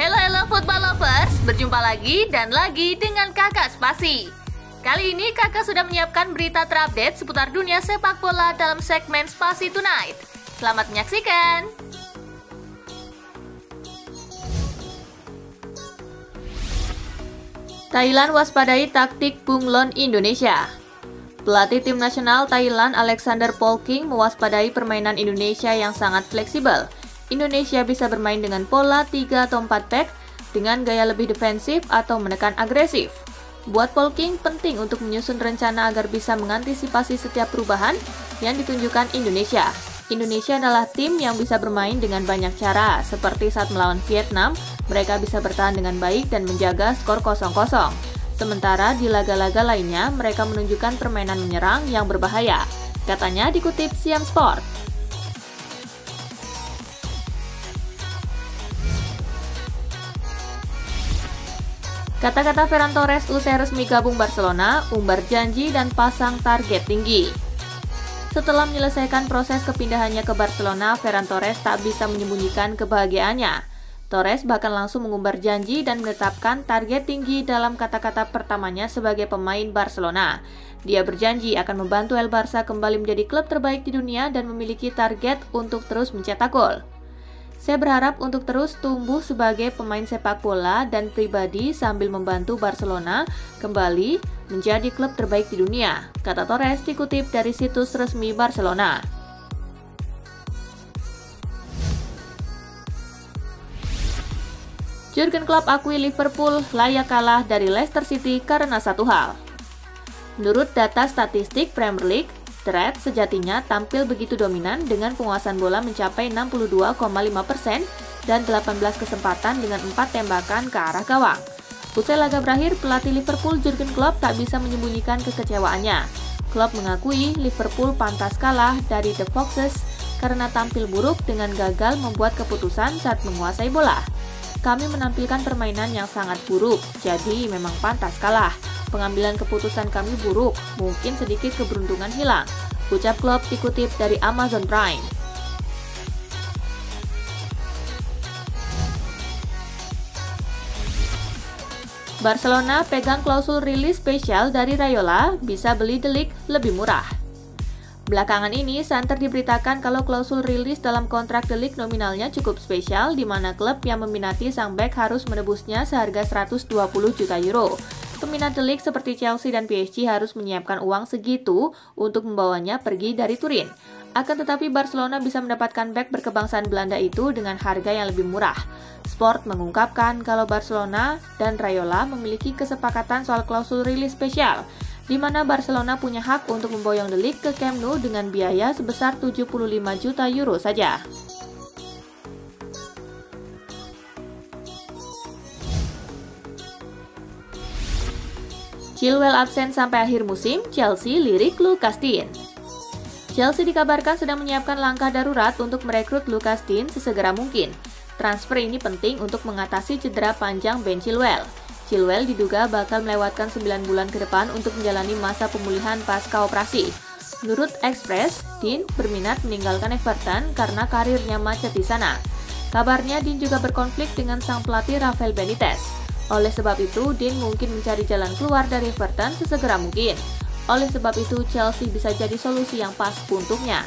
Halo football lovers, berjumpa lagi dan lagi dengan Kakak Spasi. Kali ini Kakak sudah menyiapkan berita terupdate seputar dunia sepak bola dalam segmen Spasi Tonight. Selamat menyaksikan. Thailand waspadai taktik bunglon Indonesia. Pelatih tim nasional Thailand Alexander Polking mewaspadai permainan Indonesia yang sangat fleksibel. Indonesia bisa bermain dengan pola 3 atau 4 back dengan gaya lebih defensif atau menekan agresif. Buat Polking penting untuk menyusun rencana agar bisa mengantisipasi setiap perubahan yang ditunjukkan Indonesia. Indonesia adalah tim yang bisa bermain dengan banyak cara, seperti saat melawan Vietnam, mereka bisa bertahan dengan baik dan menjaga skor 0-0. Sementara di laga-laga lainnya, mereka menunjukkan permainan menyerang yang berbahaya. Katanya dikutip Siam Sport. Kata-kata Ferran Torres usai resmi gabung Barcelona, umbar janji dan pasang target tinggi. Setelah menyelesaikan proses kepindahannya ke Barcelona, Ferran Torres tak bisa menyembunyikan kebahagiaannya. Torres bahkan langsung mengumbar janji dan menetapkan target tinggi dalam kata-kata pertamanya sebagai pemain Barcelona. Dia berjanji akan membantu El Barça kembali menjadi klub terbaik di dunia dan memiliki target untuk terus mencetak gol. Saya berharap untuk terus tumbuh sebagai pemain sepak bola dan pribadi sambil membantu Barcelona kembali menjadi klub terbaik di dunia, kata Torres dikutip dari situs resmi Barcelona. Jurgen Klopp akui Liverpool layak kalah dari Leicester City karena satu hal. Menurut data statistik Premier League, The Reds sejatinya tampil begitu dominan dengan penguasaan bola mencapai 62,5% dan 18 kesempatan dengan 4 tembakan ke arah gawang. Usai laga berakhir, pelatih Liverpool Jurgen Klopp tak bisa menyembunyikan kekecewaannya. Klopp mengakui Liverpool pantas kalah dari The Foxes karena tampil buruk dengan gagal membuat keputusan saat menguasai bola. Kami menampilkan permainan yang sangat buruk, jadi memang pantas kalah. Pengambilan keputusan kami buruk, mungkin sedikit keberuntungan hilang, ucap Klopp dikutip dari Amazon Prime. Barcelona pegang klausul rilis spesial dari Raiola, bisa beli De Ligt lebih murah. Belakangan ini, santer diberitakan kalau klausul rilis dalam kontrak De Ligt nominalnya cukup spesial, di mana klub yang meminati sang bek harus menebusnya seharga 120 juta euro. Peminat De Ligt seperti Chelsea dan PSG harus menyiapkan uang segitu untuk membawanya pergi dari Turin. Akan tetapi Barcelona bisa mendapatkan bek berkebangsaan Belanda itu dengan harga yang lebih murah. Sport mengungkapkan kalau Barcelona dan Raiola memiliki kesepakatan soal klausul rilis spesial, di mana Barcelona punya hak untuk memboyong De Ligt ke Camp Nou dengan biaya sebesar 75 juta euro saja. Chilwell absen sampai akhir musim, Chelsea lirik Lucas Digne. Chelsea dikabarkan sedang menyiapkan langkah darurat untuk merekrut Lucas Digne sesegera mungkin. Transfer ini penting untuk mengatasi cedera panjang Ben Chilwell. Chilwell diduga bakal melewatkan 9 bulan ke depan untuk menjalani masa pemulihan pasca operasi. Menurut Express, Digne berminat meninggalkan Everton karena karirnya macet di sana. Kabarnya Digne juga berkonflik dengan sang pelatih Rafael Benitez. Oleh sebab itu, Digne mungkin mencari jalan keluar dari Everton sesegera mungkin. Oleh sebab itu, Chelsea bisa jadi solusi yang pas untuknya.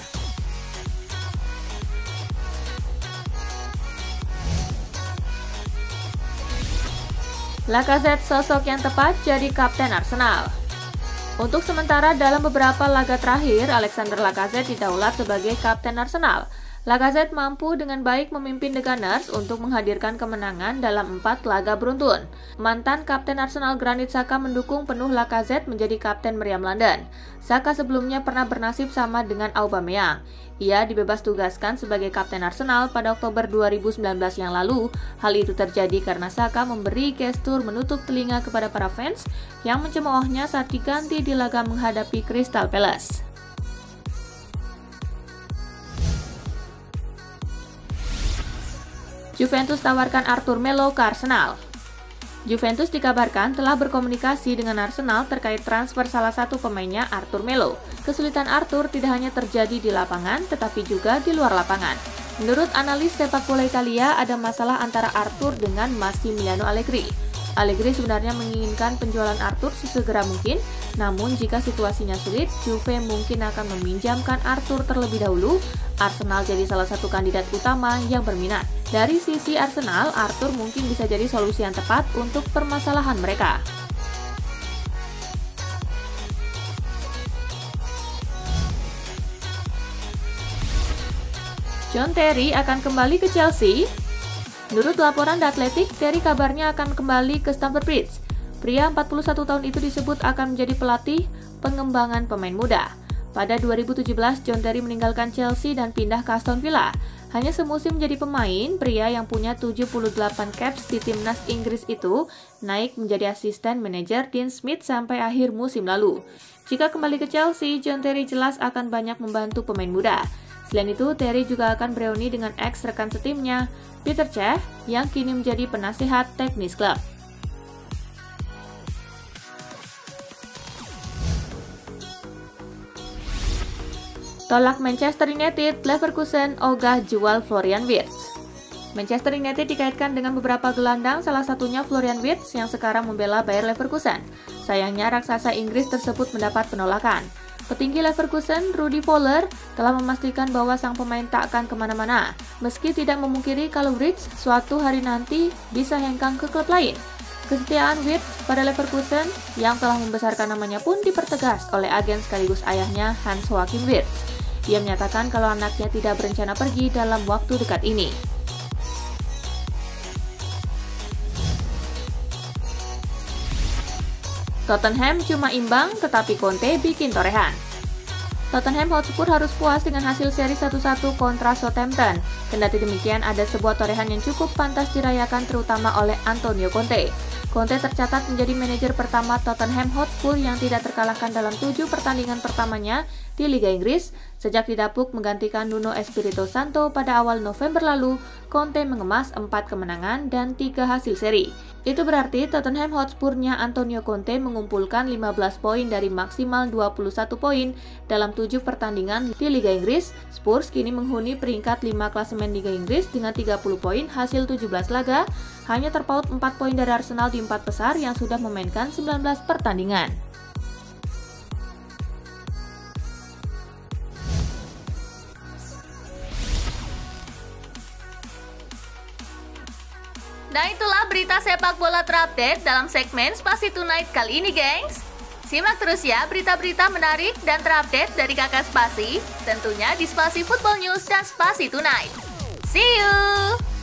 Lacazette sosok yang tepat jadi kapten Arsenal. Untuk sementara dalam beberapa laga terakhir, Alexander Lacazette didaulat sebagai kapten Arsenal. Lacazette mampu dengan baik memimpin The Gunners untuk menghadirkan kemenangan dalam 4 laga beruntun. Mantan kapten Arsenal Granit Xhaka mendukung penuh Lacazette menjadi kapten meriam London. Xhaka sebelumnya pernah bernasib sama dengan Aubameyang. Ia dibebas tugaskan sebagai kapten Arsenal pada Oktober 2019 yang lalu. Hal itu terjadi karena Xhaka memberi gestur menutup telinga kepada para fans yang mencemoohnya saat diganti di laga menghadapi Crystal Palace. Juventus tawarkan Arthur Melo ke Arsenal. Juventus dikabarkan telah berkomunikasi dengan Arsenal terkait transfer salah satu pemainnya, Arthur Melo. Kesulitan Arthur tidak hanya terjadi di lapangan, tetapi juga di luar lapangan. Menurut analis sepak bola Italia, ada masalah antara Arthur dengan Massimiliano Allegri. Allegri sebenarnya menginginkan penjualan Arthur sesegera mungkin, namun jika situasinya sulit, Juve mungkin akan meminjamkan Arthur terlebih dahulu. Arsenal jadi salah satu kandidat utama yang berminat. Dari sisi Arsenal, Arthur mungkin bisa jadi solusi yang tepat untuk permasalahan mereka. John Terry akan kembali ke Chelsea. Menurut laporan The Athletic, Terry kabarnya akan kembali ke Stamford Bridge. Pria 41 tahun itu disebut akan menjadi pelatih pengembangan pemain muda. Pada 2017, John Terry meninggalkan Chelsea dan pindah ke Aston Villa. Hanya semusim menjadi pemain, pria yang punya 78 caps di timnas Inggris itu naik menjadi asisten manajer Dean Smith sampai akhir musim lalu. Jika kembali ke Chelsea, John Terry jelas akan banyak membantu pemain muda. Selain itu, Terry juga akan bereuni dengan ex rekan setimnya, Peter Cech, yang kini menjadi penasihat teknis klub. Tolak Manchester United, Leverkusen ogah jual Florian Wirtz. Manchester United dikaitkan dengan beberapa gelandang, salah satunya Florian Wirtz yang sekarang membela Bayer Leverkusen. Sayangnya, raksasa Inggris tersebut mendapat penolakan. Petinggi Leverkusen, Rudi Voller, telah memastikan bahwa sang pemain tak akan kemana-mana, meski tidak memungkiri kalau Wirtz suatu hari nanti bisa hengkang ke klub lain. Kesetiaan Wirtz pada Leverkusen yang telah membesarkan namanya pun dipertegas oleh agen sekaligus ayahnya, Hans-Joachim Wirtz. Ia menyatakan kalau anaknya tidak berencana pergi dalam waktu dekat ini. Tottenham cuma imbang, tetapi Conte bikin torehan. Tottenham Hotspur harus puas dengan hasil seri 1-1 kontra Southampton. Kendati demikian, ada sebuah torehan yang cukup pantas dirayakan terutama oleh Antonio Conte. Conte tercatat menjadi manajer pertama Tottenham Hotspur yang tidak terkalahkan dalam 7 pertandingan pertamanya di Liga Inggris. Sejak didapuk menggantikan Nuno Espirito Santo pada awal November lalu, Conte mengemas 4 kemenangan dan 3 hasil seri. Itu berarti Tottenham Hotspurnya Antonio Conte mengumpulkan 15 poin dari maksimal 21 poin dalam 7 pertandingan di Liga Inggris. Spurs kini menghuni peringkat 5 klasemen Liga Inggris dengan 30 poin hasil 17 laga, hanya terpaut 4 poin dari Arsenal di 4 besar yang sudah memainkan 19 pertandingan. Nah, itulah berita sepak bola terupdate dalam segmen Spasi Tonight kali ini, gengs. Simak terus ya berita-berita menarik dan terupdate dari Kakak Spasi, tentunya di Spasi Football News dan Spasi Tonight. See you!